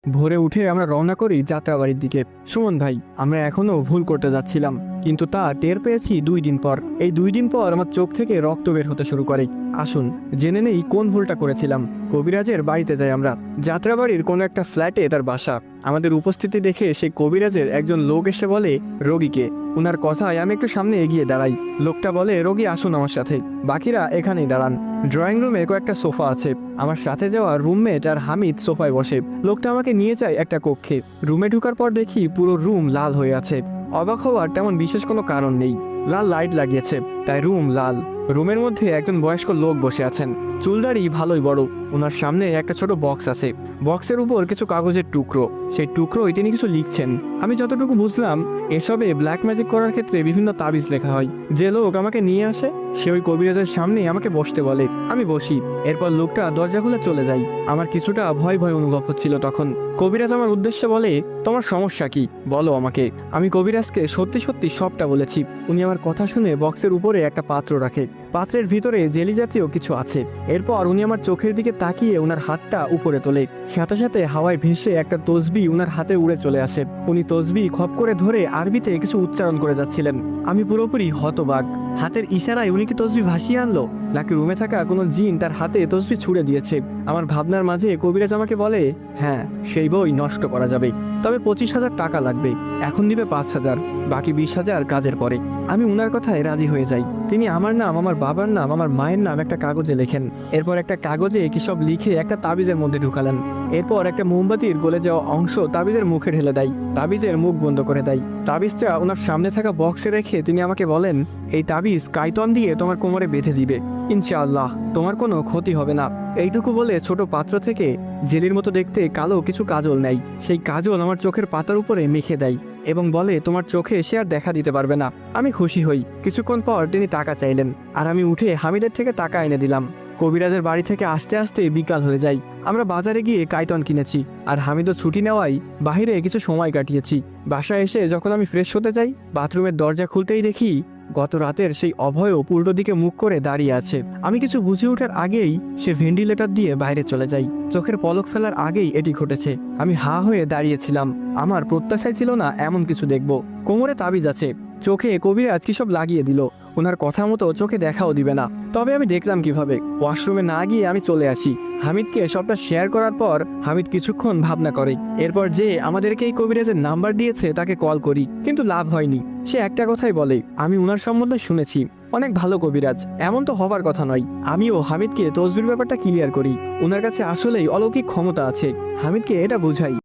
ভোরে উঠে আমরা রওনা করি যাত্রাবাড়ির দিকে। সুমন ভাই, আমরা এখনো ভুল করতে যাচ্ছিলাম, কিন্তু তা টের পেয়েছি 2 দিন পর। এই 2 দিন পর আমার চোখ থেকে রক্ত বের হতে শুরু করে। আসুন জেনে নেই কোন ভুলটা করেছিলাম। কবিরাজের বাড়িতে যাই আমরা। যাত্রাবাড়ির কোনো একটা ফ্ল্যাটে তার বাসা। আমাদের উপস্থিতি দেখে সেই কবিরাজের একজন লোক এসে বলে, রোগীকে। উনার কথায় আমি একটু সামনে এগিয়ে দাঁড়াই। লোকটা বলে, রোগী আসুন আমার সাথে, বাকিরা এখানেই দাঁড়ান। ড্রয়িং রুমে কয়েকটা সোফা আছে। আমার সাথে যাওয়া রুমমেট আর হামিদ সোফায় বসে। লোকটা আমাকে নিয়ে যায় একটা কক্ষে। রুমে ঢুকার পর দেখি পুরো রুম লাল হয়ে আছে। অবাক হওয়ার তেমন বিশেষ কোনো কারণ নেই। লাল লাইট লাগিয়েছে, তাই রুম লাল। রুমের মধ্যে একজন বয়স্ক লোক বসে আছেন, চুলদাড়ি ভালোই বড়। ওনার সামনে একটা ছোট বক্স আছে, বক্সের উপর কিছু কাগজের টুকরো। সেই টুকরোয় তিনি কিছু লিখছেন। আমি যতটুকু বুঝলাম, এসবে ব্ল্যাক ম্যাজিক করার ক্ষেত্রে বিভিন্ন তাবিজ লেখা হয়। যে লোক আমাকে নিয়ে আসে সে ওই কবিরাজের সামনে আমাকে বসতে বলে। আমি বসি। এরপর লোকটা দরজা খুলে চলে যায়। আমার কিছুটা ভয় ভয় অনুভব হচ্ছিল তখন। কবিরাজ আমার উদ্দেশ্যে বলে, তোমার সমস্যা কি বলো আমাকে। আমি কবিরাজকে সত্যি সত্যি সবটা বলেছি। উনি আমার কথা শুনে বক্সের উপরে একটা পাত্র রাখে। পাত্রের ভিতরে জেলি জাতীয় কিছু আছে। এরপর উনি আমার চোখের দিকে তাকিয়ে ওনার হাতটা উপরে তোলে। সাথে সাথে হাওয়ায় ভেসে একটা তসবি উনার হাতে উড়ে চলে আসে। উনি তসবি খপ করে ধরে আরবিতে কিছু উচ্চারণ করে যাচ্ছিলেন। আমি পুরোপুরি হতবাক। হাতের ইশারায় উনি কি তসবি ভাসিয়ে আনলো, নাকি রুমে থাকা কোনো জিন তার হাতে তসবি ছুড়ে দিয়েছে? আমার ভাবনার মাঝে কবিরাজ আমাকে বলে, হ্যাঁ, সেই বই নষ্ট করা যাবে, তবে 25,000 টাকা লাগবে। এখন দিবে 5,000, বাকি 20,000 কাজের পরে। আমি উনার কথায় রাজি হয়ে যাই। তিনি আমার নাম, আমার বাবার নাম, আমার মায়ের নাম একটা কাগজে লেখেন। এরপর একটা কাগজে কি সব লিখে একটা তাবিজের মধ্যে ঢুকালেন। এরপর একটা মোমবাতির গলে যাওয়া অংশ তাবিজের মুখে ঢেলে দেয়। তাবিজের মুখ বন্ধ করে দেয়। তাবিজটা ওনার সামনে থাকা বক্সে রেখে তিনি আমাকে বলেন, এই তাবিজ কাইতন দিয়ে তোমার কোমরে বেঁধে দিবে, ইনশাআল্লাহ তোমার কোনো ক্ষতি হবে না। এইটুকু বলে ছোট পাত্র থেকে জেলির মতো দেখতে কালো কিছু কাজল নেয়। সেই কাজল আমার চোখের পাতার উপরে মেখে দেয় এবং বলে, তোমার চোখে সে আর দেখা দিতে পারবে না। আমি খুশি হই। কিছুক্ষণ পর তিনি টাকা চাইলেন, আর আমি উঠে হামিদের থেকে টাকা এনে দিলাম। কবিরাজের বাড়ি থেকে আসতে আসতে বিকাল হয়ে যায়। আমরা বাজারে গিয়ে কাইতন কিনেছি, আর হামিদও ছুটি নেওয়ায় বাহিরে কিছু সময় কাটিয়েছি। বাসায় এসে যখন আমি ফ্রেশ হতে যাই, বাথরুমের দরজা খুলতেই দেখি গত রাতের সেই অভয় উল্টো দিকে মুখ করে দাঁড়িয়ে আছে। আমি কিছু বুঝে ওঠার আগেই সে ভেন্টিলেটর দিয়ে বাইরে চলে যায়। চোখের পলক ফেলার আগেই এটি ঘটেছে। আমি হা হয়ে দাঁড়িয়েছিলাম। আমার প্রত্যাশাই ছিল না এমন কিছু দেখব। কোমরে তাবিজ আছে, চোখে কবিরাজ কি সব লাগিয়ে দিল। ওনার কথা মতো চোখে দেখাও দিবে না। তবে আমি দেখলাম কিভাবে? ওয়াশরুমে না গিয়ে আমি চলে আসি। হামিদকে সবটা শেয়ার করার পর হামিদ কিছুক্ষণ ভাবনা করে। এরপর যে আমাদেরকে এই কবিরাজের নাম্বার দিয়েছে তাকে কল করি, কিন্তু লাভ হয়নি। সে একটা কথাই বলে, আমি উনার সম্বন্ধে শুনেছি, অনেক ভালো কবিরাজ, এমন তো হবার কথা নয়। আমিও হামিদকে তসবির ব্যাপারটা ক্লিয়ার করি। ওনার কাছে আসলেই অলৌকিক ক্ষমতা আছে। হামিদকে এটা বুঝাই।